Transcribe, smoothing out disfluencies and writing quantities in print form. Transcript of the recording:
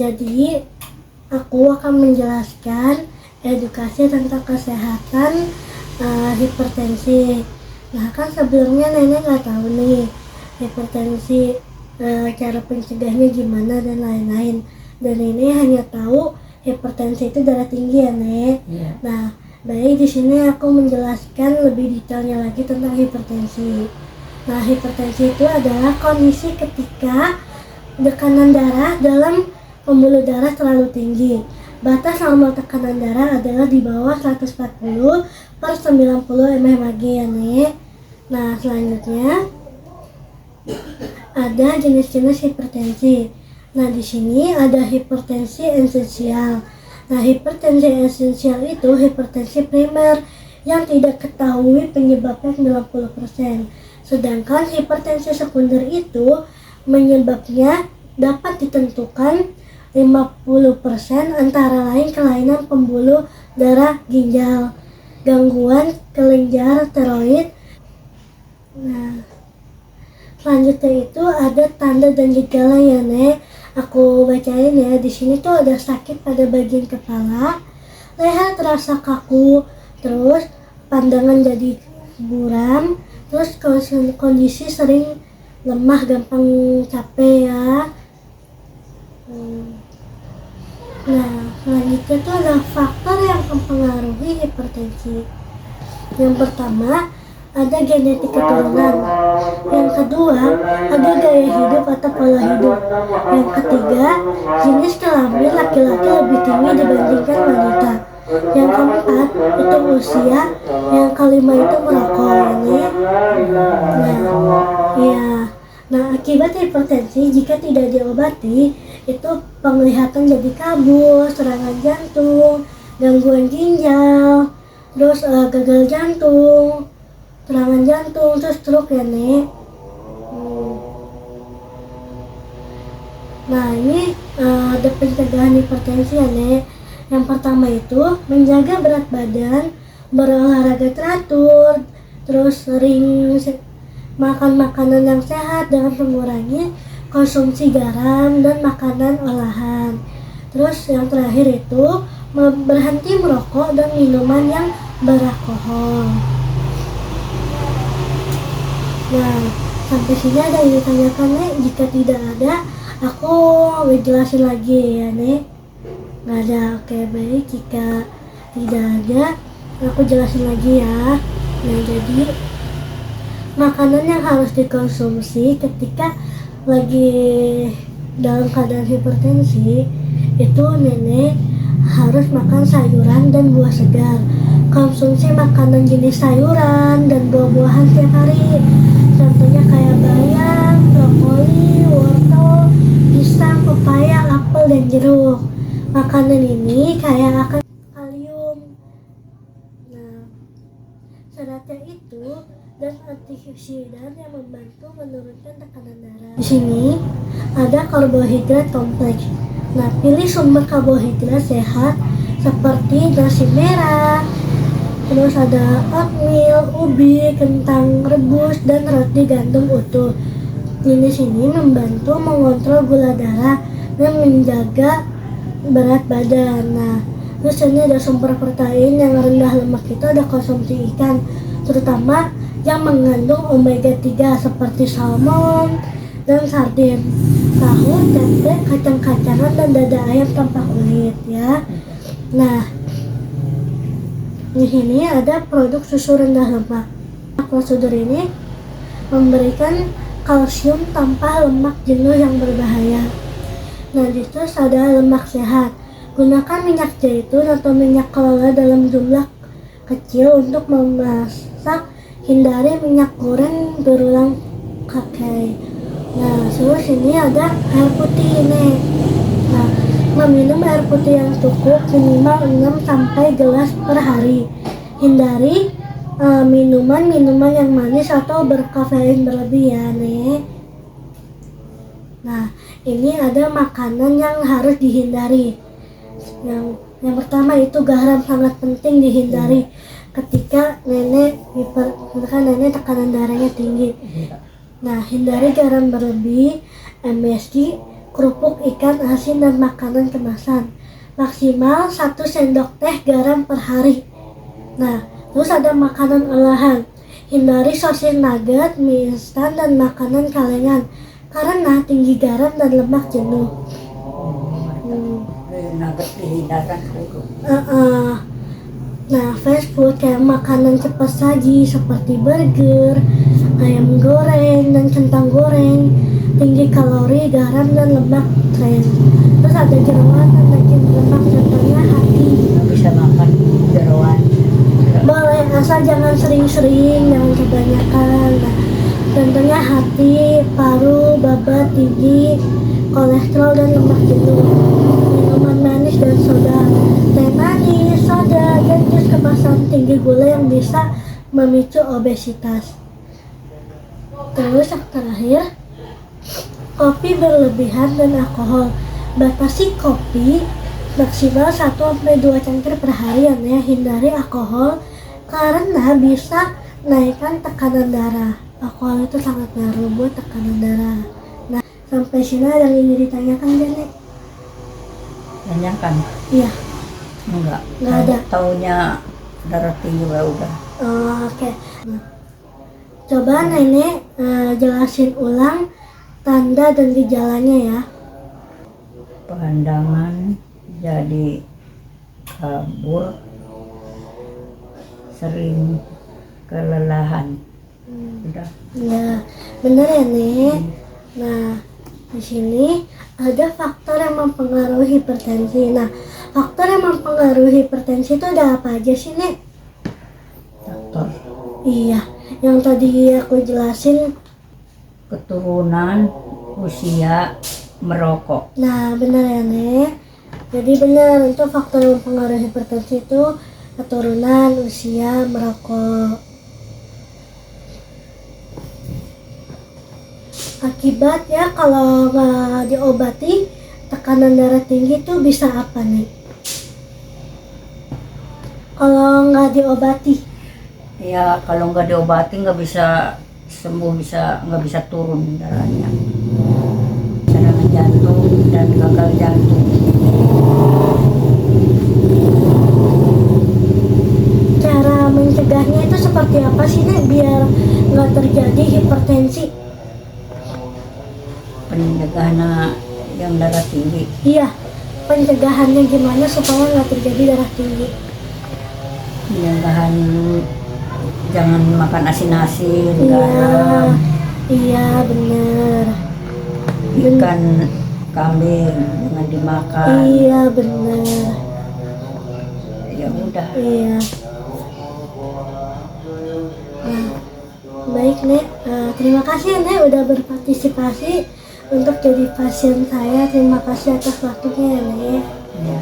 jadi aku akan menjelaskan edukasi tentang kesehatan hipertensi. Nah, kan sebelumnya nenek nggak tahu nih hipertensi, cara pencegahnya gimana dan lain-lain. Dan ini hanya tahu hipertensi itu darah tinggi ya, Nek. Iya. Nah, baik di sini aku menjelaskan lebih detailnya lagi tentang hipertensi. Nah, hipertensi itu adalah kondisi ketika tekanan darah dalam pembuluh darah terlalu tinggi. Batas normal tekanan darah adalah di bawah 140 per 90 mmHg ya, Nek. Nah, selanjutnya ada jenis-jenis hipertensi. Nah, di sini ada hipertensi esensial. Nah, hipertensi esensial itu hipertensi primer yang tidak ketahui penyebabnya 90%. Sedangkan hipertensi sekunder itu menyebabnya dapat ditentukan 50%, antara lain kelainan pembuluh darah ginjal, gangguan kelenjar tiroid. Nah, selanjutnya itu ada tanda dan gejala ya, Nek. Aku bacain ya. Di sini tuh ada sakit pada bagian kepala, leher terasa kaku, terus pandangan jadi buram, terus kondisi sering lemah, gampang capek ya. Nah, selanjutnya itu ada faktor yang mempengaruhi hipertensi. Yang pertama, ada genetik keturunan. Yang kedua, ada gaya hidup atau pola hidup. Yang ketiga, jenis kelamin laki-laki lebih tinggi dibandingkan wanita. Yang keempat, itu usia. Yang kelima itu merokok. Nah, akibat hipertensi jika tidak diobati, itu penglihatan jadi kabur, serangan jantung, gangguan ginjal, terus gagal jantung, serangan jantung, terus stroke ya, Nek. Nah, ini ada pencegahan hipertensi ya, Nek. Yang pertama itu menjaga berat badan, berolahraga teratur, terus sering makan makanan yang sehat dengan mengurangi konsumsi garam dan makanan olahan. Terus yang terakhir itu berhenti merokok dan minuman yang beralkohol. Nah, sampai sini ada yang ditanyakan, Nek? Jika tidak ada, aku jelasin lagi ya, Nek. Nggak ada, oke, baik. Jika tidak ada, aku jelasin lagi ya. Nah, jadi makanan yang harus dikonsumsi ketika lagi dalam keadaan hipertensi itu, nenek harus makan sayuran dan buah segar. Konsumsi makanan jenis sayuran dan buah-buahan setiap hari. Contohnya kayak bayam, brokoli, wortel, pisang, pepaya, apel, dan jeruk. Makanan ini kaya akan kalium. Nah, seratnya itu dan antioksidan yang membantu menurunkan tekanan darah. Di sini ada karbohidrat kompleks. Nah, pilih sumber karbohidrat sehat seperti nasi merah, terus ada oatmeal, ubi, kentang rebus, dan roti gandum utuh. Jenis ini membantu mengontrol gula darah dan menjaga berat badan. Nah, terus ini ada sumber protein yang rendah lemak, itu ada konsumsi ikan, terutama yang mengandung omega 3 seperti salmon dan sardin, tahu, tempe, kacang-kacangan, dan dada ayam tanpa kulit ya. Nah, di sini ada produk susu rendah lemak. Prosedur ini memberikan kalsium tanpa lemak jenuh yang berbahaya. Nah, terus ada lemak sehat. Gunakan minyak zaitun atau minyak kelapa dalam jumlah kecil untuk memasak. Hindari minyak goreng berulang kali. Nah, terus ini ada air putih ini. Nah, meminum air putih yang cukup minimal 6 gelas per hari. Hindari minuman-minuman yang manis atau berkafein berlebih ya, Nek. Nah, ini ada makanan yang harus dihindari. Yang pertama itu garam, sangat penting dihindari ketika nenek tekanan darahnya tinggi. Nah, hindari garam berlebih, MSG, kerupuk ikan asin dan makanan kemasan. Maksimal 1 sendok teh garam per hari. Nah, terus ada makanan olahan. Hindari sosis nugget, mie instan, dan makanan kalengan karena tinggi garam dan lemak jenuh. Nugget dihindarkan dulu. Nah, fast food kayak makanan cepat saji seperti burger, ayam goreng, dan kentang goreng tinggi kalori, garam, dan lemak trans. Terus ada jeroan dan daging lemak, contohnya hati. Nggak bisa makan jeroan. Boleh, asal jangan sering-sering, jangan kebanyakan. Nah, contohnya hati, paru, babat tinggi kolesterol dan lemak jenuh. Minuman manis dan soda, teh manis, soda, dan jus kemasan tinggi gula yang bisa memicu obesitas. Terus yang terakhir, kopi berlebihan dan alkohol. Batasi kopi maksimal 1-2 cangkir per hari ya. Hindari alkohol karena bisa naikkan tekanan darah. Alkohol itu sangat ngaruh buat tekanan darah. Nah, sampai sini ada yang ingin ditanyakan gak, Nek? Tanyakan? Iya. Enggak ada. Taunya darah tinggi udah. Oke. Nah, coba Nenek jelasin ulang tanda dan gejalanya ya. Pandangan jadi kabur, sering kelelahan. Udah. Ya, benar ya, Nek. Nah, di sini ada faktor yang mempengaruhi hipertensi. Nah, faktor yang mempengaruhi hipertensi itu ada apa aja sih, Nek? Faktor Iya, yang tadi aku jelasin. keturunan, usia, merokok. Nah, benar ya, Nek. Jadi benar, itu faktor yang mempengaruhi hipertensi itu keturunan, usia, merokok. Akibatnya kalau nggak diobati, tekanan darah tinggi itu bisa apa nih? Kalau nggak diobati? Ya kalau nggak diobati nggak bisa sembuh, nggak bisa turun darahnya. Serangan jantung dan gagal jantung. Cara mencegahnya itu seperti apa sih, Nek, biar nggak terjadi hipertensi? Pencegahan yang darah tinggi. Iya, pencegahannya gimana supaya nggak terjadi darah tinggi? Pencegahan jangan makan asin-asin, Iya, garam, iya bener. ikan kambing jangan dimakan. Iya bener. Ya udah. Iya. Nah, baik, Nek. Terima kasih, Nek, udah berpartisipasi untuk jadi pasien saya. Terima kasih atas waktunya ya, Nek. Ya.